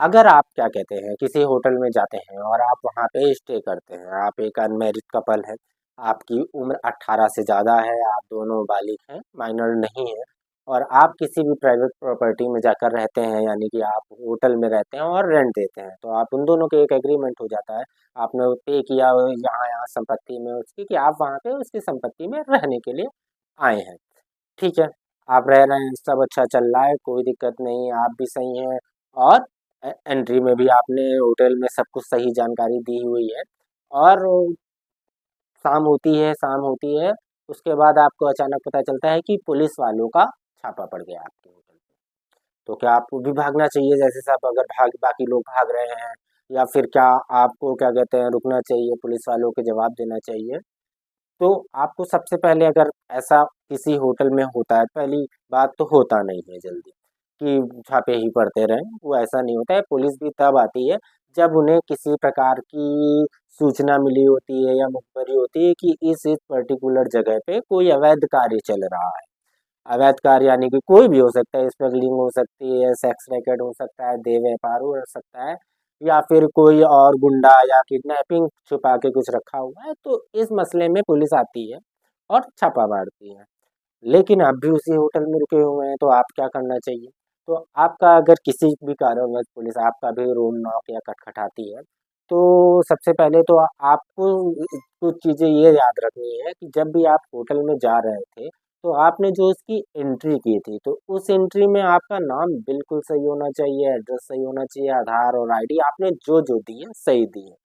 अगर आप क्या कहते हैं किसी होटल में जाते हैं और आप वहाँ पे स्टे करते हैं, आप एक अनमैरिड कपल है, आपकी उम्र 18 से ज़्यादा है, आप दोनों बालिग हैं, माइनर नहीं है, और आप किसी भी प्राइवेट प्रॉपर्टी में जाकर रहते हैं, यानी कि आप होटल में रहते हैं और रेंट देते हैं, तो आप उन दोनों के एक एग्रीमेंट हो जाता है। आपने पे किया हो यहाँ यहाँ संपत्ति में उसकी कि आप वहाँ पे उसकी संपत्ति में रहने के लिए आए हैं। ठीक है, आप रह रहे हैं, सब अच्छा चल रहा है, कोई दिक्कत नहीं, आप भी सही हैं, और एंट्री में भी आपने होटल में सब कुछ सही जानकारी दी हुई है, और शाम होती है, उसके बाद आपको अचानक पता चलता है कि पुलिस वालों का छापा पड़ गया आपके होटल पे। तो क्या आपको भी भागना चाहिए जैसे सब, अगर भाग बाकी लोग भाग रहे हैं, या फिर क्या आपको क्या कहते हैं रुकना चाहिए, पुलिस वालों के जवाब देना चाहिए? तो आपको सबसे पहले, अगर ऐसा किसी होटल में होता है, पहली बात तो होता नहीं है जल्दी कि छापे ही पड़ते रहें, वो ऐसा नहीं होता है। पुलिस भी तब आती है जब उन्हें किसी प्रकार की सूचना मिली होती है या मुखबरी होती है कि इस पर्टिकुलर जगह पे कोई अवैध कार्य चल रहा है। अवैध कार्य यानी कि कोई भी हो सकता है, स्मगलिंग हो सकती है, सेक्स रैकेट हो सकता है, देह व्यापार हो सकता है, या फिर कोई और गुंडा या किडनैपिंग छुपा के कुछ रखा हुआ है, तो इस मसले में पुलिस आती है और छापा मारती है। लेकिन आप भी उसी होटल में रुके हुए हैं, तो आप क्या करना चाहिए? तो आपका अगर किसी भी कारणवश पुलिस आपका भी रूम नॉक या खटखटाती है, तो सबसे पहले तो आपको कुछ चीज़ें ये याद रखनी है कि जब भी आप होटल में जा रहे थे, तो आपने जो उसकी एंट्री की थी, तो उस एंट्री में आपका नाम बिल्कुल सही होना चाहिए, एड्रेस सही होना चाहिए, आधार और आईडी आपने जो-जो दी है, सही दी है।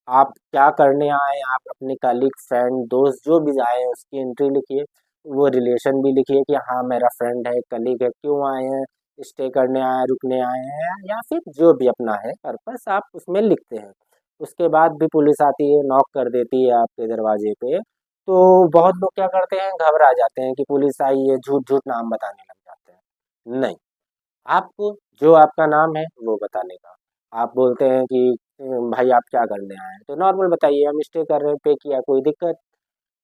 आप क्या करने आए हैं, आप अपने कलीग, फ्रेंड, दोस्त जो भी आए हैं उसकी एंट्री लिखिए, वो रिलेशन भी लिखिए कि हाँ मेरा फ्रेंड है, कलीग है, क्यों आए हैं, स्टे करने आए हैं, रुकने आए हैं, या फिर जो भी अपना है पर्पस आप उसमें लिखते हैं। उसके बाद भी पुलिस आती है, नॉक कर देती है आपके दरवाजे पे, तो बहुत लोग क्या करते हैं, घबरा जाते हैं कि पुलिस आई है, झूठ-झूठ नाम बताने लग जाते हैं। नहीं, आपको जो आपका नाम है वो बताने का। आप बोलते हैं कि भाई आप क्या करने आए हैं? तो नॉर्मल बताइए, हम स्टे कर रहे हैं, पे किया, कोई दिक्कत?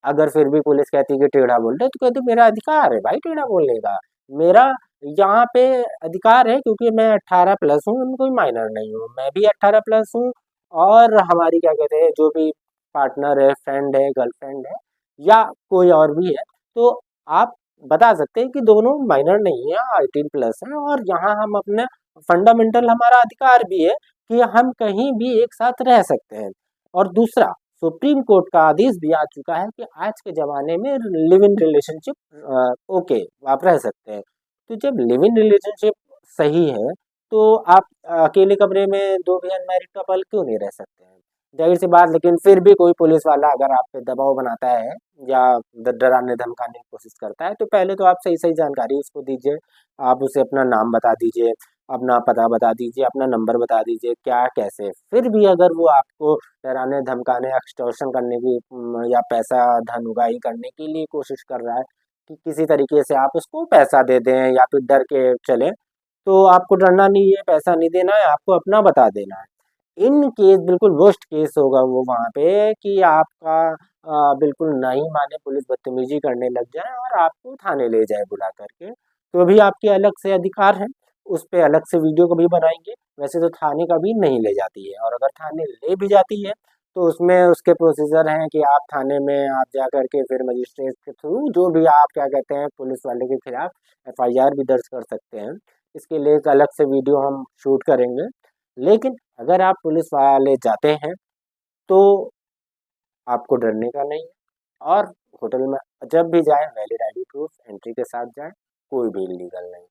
अगर फिर भी पुलिस कहती है कि टेढ़ा बोल रहे हो, तो कहते मेरा अधिकार है भाई टेढ़ा बोलने का। मेरा यहाँ पे अधिकार है क्योंकि मैं 18 प्लस हूँ, मैं कोई माइनर नहीं हूँ। मैं भी 18 प्लस हूँ, और हमारी क्या कहते हैं जो भी पार्टनर है, फ्रेंड है, गर्लफ्रेंड है, या कोई और भी है, तो आप बता सकते हैं कि दोनों माइनर नहीं है, 18 प्लस है, और यहाँ हम अपने फंडामेंटल हमारा अधिकार भी है कि हम कहीं भी एक साथ रह सकते हैं। और दूसरा, सुप्रीम कोर्ट का आदेश भी आ चुका है कि आज के ज़माने में लिव इन रिलेशनशिप ओके, आप रह सकते हैं। तो जब लिव इन रिलेशनशिप सही है, तो आप अकेले कमरे में 2 भी अनमैरिड कपल क्यों नहीं रह सकते हैं? ज़ाहिर-सी बात, लेकिन फिर भी कोई पुलिस वाला अगर आप पे दबाव बनाता है या डराने-धमकाने की कोशिश करता है, तो पहले तो आप सही-सही जानकारी उसको दीजिए। आप उसे अपना नाम बता दीजिए, अपना पता बता दीजिए, अपना नंबर बता दीजिए, क्या कैसे। फिर भी अगर वो आपको डराने, धमकाने, एक्सटॉर्शन करने की या पैसा धन उगाही करने के लिए कोशिश कर रहा है कि किसी तरीके से आप उसको पैसा दे दें या फिर डर के चलें, तो आपको डरना नहीं है, पैसा नहीं देना है, आपको अपना बता देना है। इन केस बिल्कुल वर्स्ट केस होगा वो वहाँ पे कि आपका बिल्कुल नहीं माने, पुलिस बदतमीज़ी करने लग जाए और आपको थाने ले जाए बुला करके, तो भी आपके अलग से अधिकार है, उस पे अलग से वीडियो कभी बनाएँगे। वैसे तो थाने कभी नहीं ले जाती है, और अगर थाने ले भी जाती है, तो उसमें उसके प्रोसीजर हैं कि आप थाने में आप जा कर के फिर मजिस्ट्रेट के थ्रू जो भी आप क्या कहते हैं पुलिस वाले के खिलाफ एफआईआर भी दर्ज कर सकते हैं। इसके लिए एक अलग से वीडियो हम शूट करेंगे। लेकिन अगर आप पुलिस वाले जाते हैं, तो आपको डरने का नहीं है, और होटल में जब भी जाएँ वैलिड आईडी प्रूफ एंट्री के साथ जाएँ, कोई भी इल्लीगल नहीं।